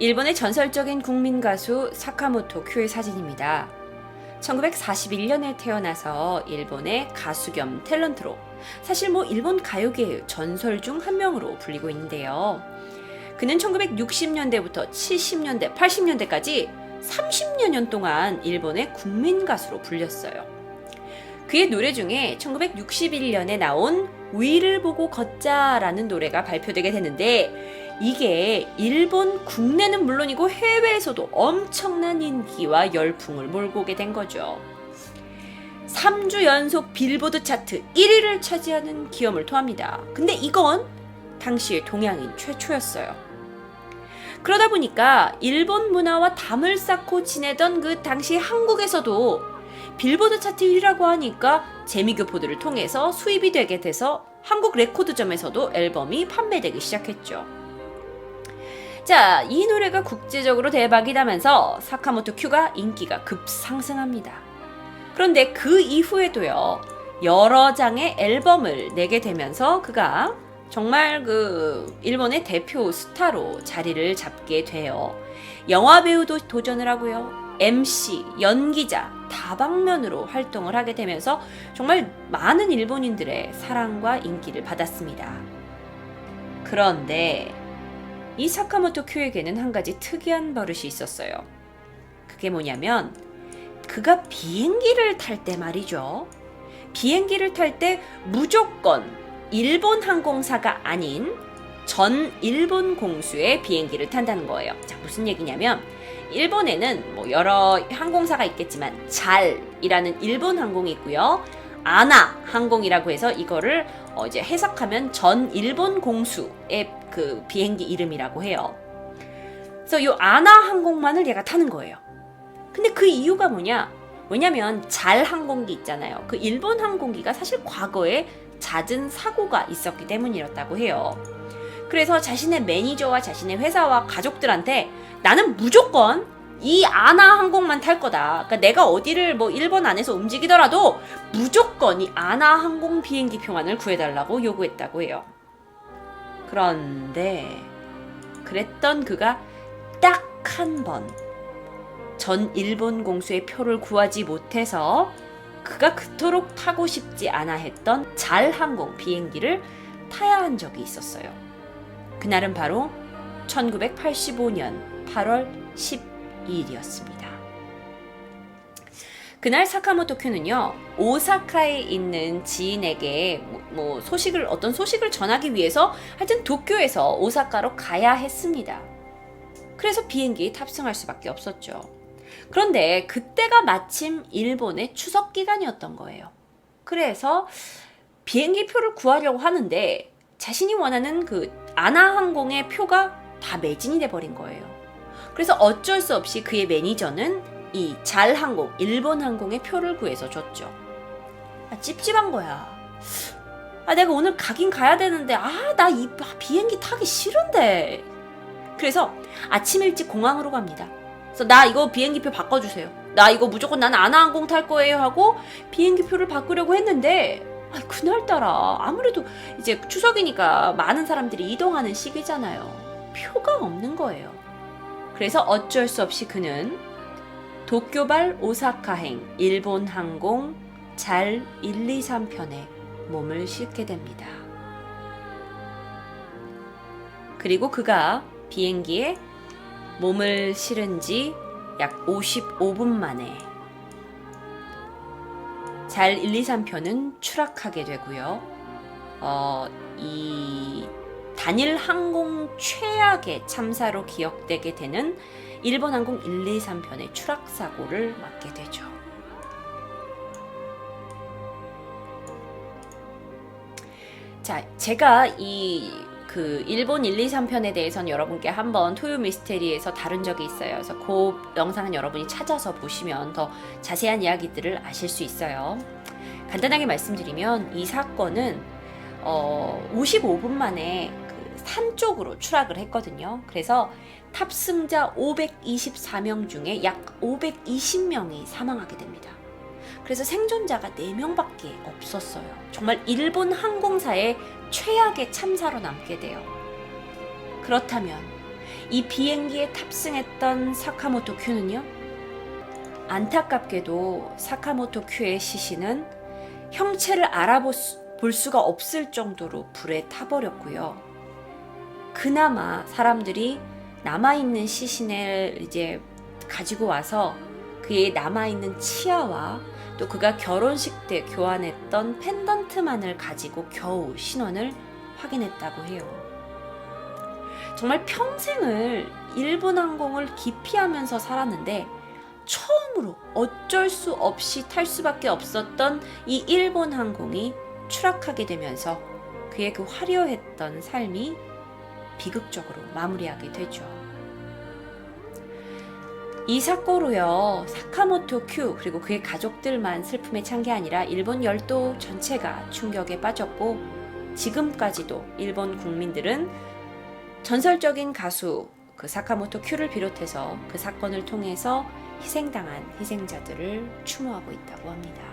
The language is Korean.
일본의 전설적인 국민 가수 사카모토 큐의 사진입니다. 1941년에 태어나서 일본의 가수 겸 탤런트로 사실 일본 가요계의 전설 중 한 명으로 불리고 있는데요. 그는 1960년대부터 70년대, 80년대까지 30여 년 동안 일본의 국민 가수로 불렸어요. 그의 노래 중에 1961년에 나온 위를 보고 걷자라는 노래가 발표되게 되는데 이게 일본 국내는 물론이고 해외에서도 엄청난 인기와 열풍을 몰고 오게 된 거죠. 3주 연속 빌보드 차트 1위를 차지하는 기염을 토합니다. 근데 이건 당시의 동양인 최초였어요. 그러다 보니까 일본 문화와 담을 쌓고 지내던 그 당시 한국에서도 빌보드 차트 1위라고 하니까 재미교포들을 통해서 수입이 되게 돼서 한국 레코드점에서도 앨범이 판매되기 시작했죠. 자, 이 노래가 국제적으로 대박이 나면서 사카모토 큐가 인기가 급상승합니다. 그런데 그 이후에도요, 여러 장의 앨범을 내게 되면서 그가 정말 일본의 대표 스타로 자리를 잡게 돼요. 영화 배우도 도전을 하고요. MC, 연기자, 다방면으로 활동을 하게 되면서 정말 많은 일본인들의 사랑과 인기를 받았습니다. 그런데 이 사카모토 큐에게는 한 가지 특이한 버릇이 있었어요. 그게 뭐냐면 그가 비행기를 탈 때 말이죠. 비행기를 탈 때 무조건 일본 항공사가 아닌 전 일본 공수의 비행기를 탄다는 거예요. 자, 무슨 얘기냐면 일본에는 여러 항공사가 있겠지만 잘이라는 일본 항공이 있고요. 아나 항공이라고 해서 이거를 이제 해석하면 전 일본 공수의 그 비행기 이름이라고 해요. 그래서 이 아나 항공만을 얘가 타는 거예요. 근데 그 이유가 뭐냐면 잘 항공기 있잖아요. 그 일본 항공기가 사실 과거에 잦은 사고가 있었기 때문이었다고 해요. 그래서 자신의 매니저와 자신의 회사와 가족들한테 나는 무조건 이 아나 항공만 탈 거다. 그러니까 내가 어디를 일본 안에서 움직이더라도 무조건 이 아나 항공 비행기 표만을 구해달라고 요구했다고 해요. 그런데 그랬던 그가 딱 한 번 전 일본 공수의 표를 구하지 못해서 그가 그토록 타고 싶지 않아 했던 잘 항공 비행기를 타야 한 적이 있었어요. 그날은 바로 1985년 8월 12일이었습니다. 그날 사카모토 큐는요, 오사카에 있는 지인에게 어떤 소식을 전하기 위해서 하여튼 도쿄에서 오사카로 가야 했습니다. 그래서 비행기에 탑승할 수밖에 없었죠. 그런데 그때가 마침 일본의 추석 기간이었던 거예요. 그래서 비행기 표를 구하려고 하는데 자신이 원하는 그 아나 항공의 표가 다 매진이 돼버린 거예요. 그래서 어쩔 수 없이 그의 매니저는 이 잘 항공, 일본 항공의 표를 구해서 줬죠. 찝찝한 거야. 내가 오늘 가긴 가야 되는데 나 이 비행기 타기 싫은데. 그래서 아침 일찍 공항으로 갑니다. 그래서 나 이거 비행기표 바꿔주세요. 나 이거 무조건 나는 아나항공 탈 거예요 하고 비행기표를 바꾸려고 했는데 그날따라 아무래도 이제 추석이니까 많은 사람들이 이동하는 시기잖아요. 표가 없는 거예요. 그래서 어쩔 수 없이 그는 도쿄발 오사카행 일본 항공 잘 123편에 몸을 싣게 됩니다. 그리고 그가 비행기에 몸을 실은 지 약 55분 만에 잘 123편은 추락하게 되고요. 이 단일 항공 최악의 참사로 기억되게 되는 일본 항공 123편의 추락 사고를 맞게 되죠. 자, 제가 일본 123편에 대해서는 여러분께 한번 토요 미스테리에서 다룬 적이 있어요. 그래서 그 영상은 여러분이 찾아서 보시면 더 자세한 이야기들을 아실 수 있어요. 간단하게 말씀드리면 이 사건은 55분 만에 산 쪽으로 추락을 했거든요. 그래서 탑승자 524명 중에 약 520명이 사망하게 됩니다. 그래서 생존자가 4명밖에 없었어요. 정말 일본 항공사의 최악의 참사로 남게 돼요. 그렇다면 이 비행기에 탑승했던 사카모토 큐는요, 안타깝게도 사카모토 큐의 시신은 형체를 볼 수가 없을 정도로 불에 타버렸고요. 그나마 사람들이 남아있는 시신을 이제 가지고 와서 그의 남아있는 치아와 또 그가 결혼식 때 교환했던 펜던트만을 가지고 겨우 신원을 확인했다고 해요. 정말 평생을 일본 항공을 기피하면서 살았는데 처음으로 어쩔 수 없이 탈 수밖에 없었던 이 일본 항공이 추락하게 되면서 그의 그 화려했던 삶이 비극적으로 마무리하게 되죠. 이 사고로요, 사카모토 큐 그리고 그의 가족들만 슬픔에 찬 게 아니라 일본 열도 전체가 충격에 빠졌고, 지금까지도 일본 국민들은 전설적인 가수 그 사카모토 큐를 비롯해서 그 사건을 통해서 희생당한 희생자들을 추모하고 있다고 합니다.